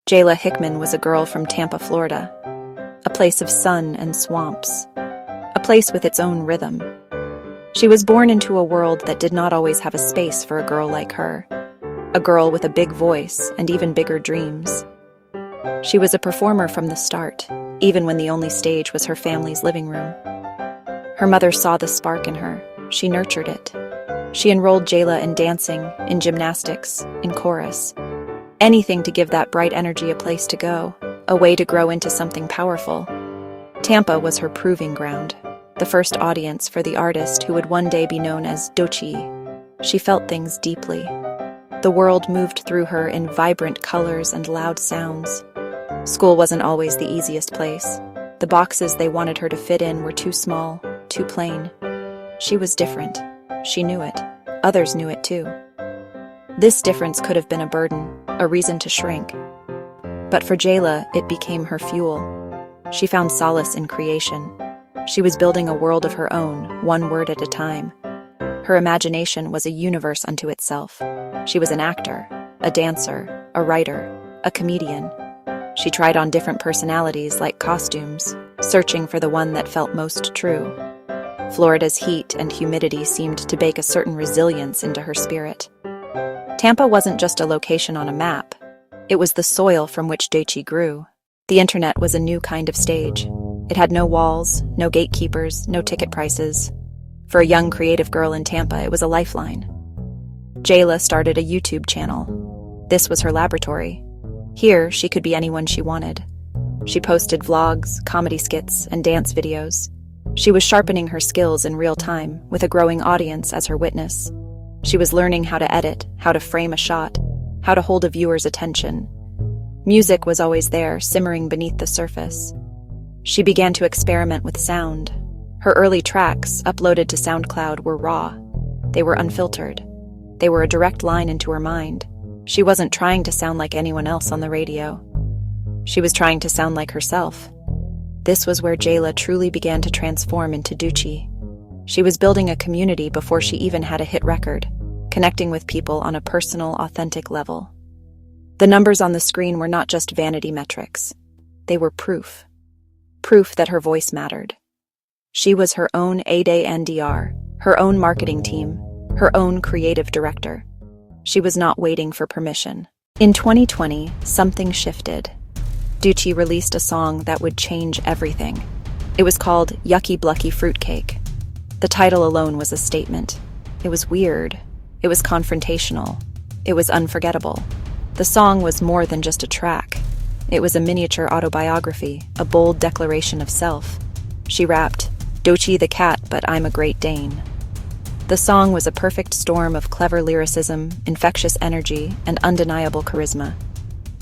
Jaylah Hickmon was a girl from Tampa, Florida, a place of sun and swamps, a place with its own rhythm. She was born into a world that did not always have a space for a girl like her, a girl with a big voice and even bigger dreams. She was a performer from the start, even when the only stage was her family's living room. Her mother saw the spark in her. She nurtured it. She enrolled Jaylah in dancing, in gymnastics, in chorus. Anything to give that bright energy a place to go, a way to grow into something powerful. Tampa was her proving ground, the first audience for the artist who would one day be known as Doechii. She felt things deeply. The world moved through her in vibrant colors and loud sounds. School wasn't always the easiest place. The boxes they wanted her to fit in were too small, too plain. She was different. She knew it. Others knew it too. This difference could have been a burden, a reason to shrink. But for Jaylah, it became her fuel. She found solace in creation. She was building a world of her own, one word at a time. Her imagination was a universe unto itself. She was an actor, a dancer, a writer, a comedian. She tried on different personalities like costumes, searching for the one that felt most true. Florida's heat and humidity seemed to bake a certain resilience into her spirit. Tampa wasn't just a location on a map. It was the soil from which Doechii grew. The internet was a new kind of stage. It had no walls, no gatekeepers, no ticket prices. For a young creative girl in Tampa, it was a lifeline. Jaylah started a YouTube channel. This was her laboratory. Here, she could be anyone she wanted. She posted vlogs, comedy skits, and dance videos. She was sharpening her skills in real time, with a growing audience as her witness. She was learning how to edit, how to frame a shot, how to hold a viewer's attention. Music was always there, simmering beneath the surface. She began to experiment with sound. Her early tracks, uploaded to SoundCloud, were raw. They were unfiltered. They were a direct line into her mind. She wasn't trying to sound like anyone else on the radio. She was trying to sound like herself. This was where Jaylah truly began to transform into Doechii. She was building a community before she even had a hit record, connecting with people on a personal, authentic level. The numbers on the screen were not just vanity metrics. They were proof. Proof that her voice mattered. She was her own A-Day NDR, her own marketing team, her own creative director. She was not waiting for permission. In 2020, something shifted. Doechii released a song that would change everything. It was called Yucky, Blucky, Fruitcake. The title alone was a statement. It was weird. It was confrontational. It was unforgettable. The song was more than just a track. It was a miniature autobiography, a bold declaration of self. She rapped, "Doechii the cat, but I'm a Great Dane." The song was a perfect storm of clever lyricism, infectious energy, and undeniable charisma.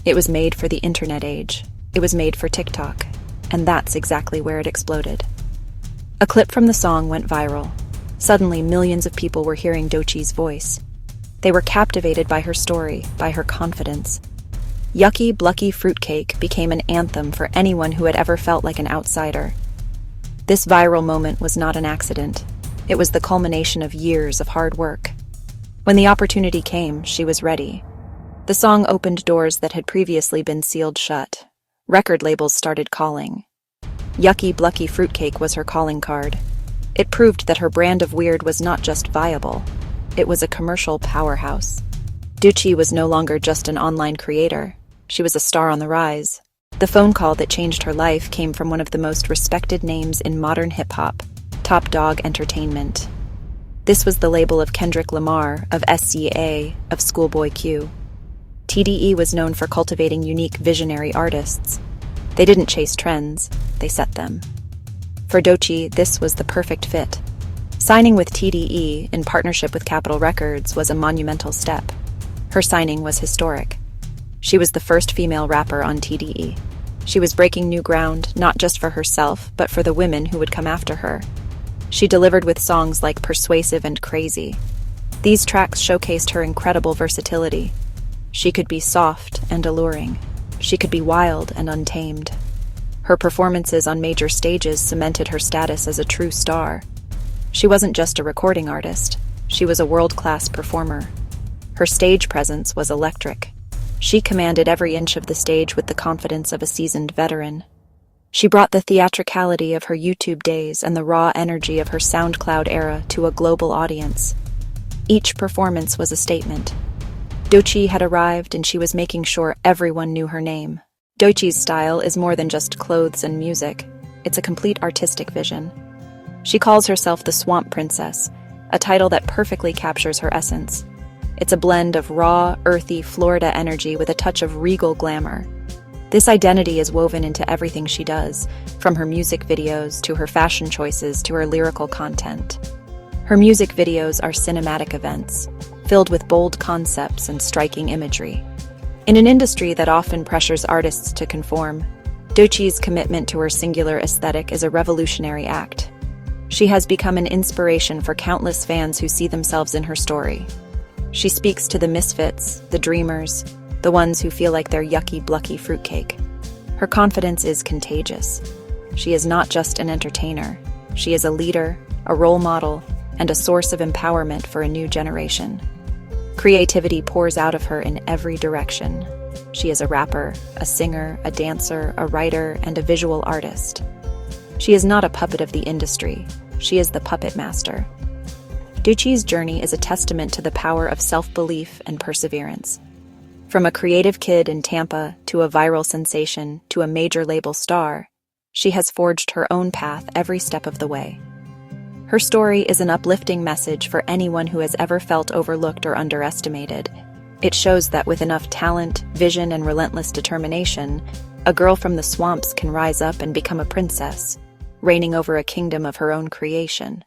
It was made for the internet age. It was made for TikTok. And that's exactly where it exploded. A clip from the song went viral. Suddenly, millions of people were hearing Doechii's voice. They were captivated by her story, by her confidence. Yucky, Blucky, Fruitcake became an anthem for anyone who had ever felt like an outsider. This viral moment was not an accident. It was the culmination of years of hard work. When the opportunity came, she was ready. The song opened doors that had previously been sealed shut. Record labels started calling. Yucky, Blucky, Fruitcake was her calling card. It proved that her brand of weird was not just viable. It was a commercial powerhouse. Doechii was no longer just an online creator. She was a star on the rise. The phone call that changed her life came from one of the most respected names in modern hip-hop, Dawg Entertainment. This was the label of Kendrick Lamar, of SCA, of Schoolboy Q. TDE was known for cultivating unique visionary artists. They didn't chase trends, they set them. For Doechii, this was the perfect fit. Signing with TDE, in partnership with Capitol Records, was a monumental step. Her signing was historic. She was the first female rapper on TDE. She was breaking new ground, not just for herself, but for the women who would come after her. She delivered with songs like Persuasive and Crazy. These tracks showcased her incredible versatility. She could be soft and alluring. She could be wild and untamed. Her performances on major stages cemented her status as a true star. She wasn't just a recording artist. She was a world-class performer. Her stage presence was electric. She commanded every inch of the stage with the confidence of a seasoned veteran. She brought the theatricality of her YouTube days and the raw energy of her SoundCloud era to a global audience. Each performance was a statement. Doechii had arrived, and she was making sure everyone knew her name. Doechii's style is more than just clothes and music. It's a complete artistic vision. She calls herself the Swamp Princess, a title that perfectly captures her essence. It's a blend of raw, earthy Florida energy with a touch of regal glamour. This identity is woven into everything she does, from her music videos to her fashion choices to her lyrical content. Her music videos are cinematic events, filled with bold concepts and striking imagery. In an industry that often pressures artists to conform, Doechii's commitment to her singular aesthetic is a revolutionary act. She has become an inspiration for countless fans who see themselves in her story. She speaks to the misfits, the dreamers, the ones who feel like they're yucky, Blucky fruitcake. Her confidence is contagious. She is not just an entertainer. She is a leader, a role model, and a source of empowerment for a new generation. Creativity pours out of her in every direction. She is a rapper, a singer, a dancer, a writer, and a visual artist. She is not a puppet of the industry. She is the puppet master. Doechii's journey is a testament to the power of self-belief and perseverance. From a creative kid in Tampa to a viral sensation to a major label star, she has forged her own path every step of the way. Her story is an uplifting message for anyone who has ever felt overlooked or underestimated. It shows that with enough talent, vision, and relentless determination, a girl from the swamps can rise up and become a princess, reigning over a kingdom of her own creation.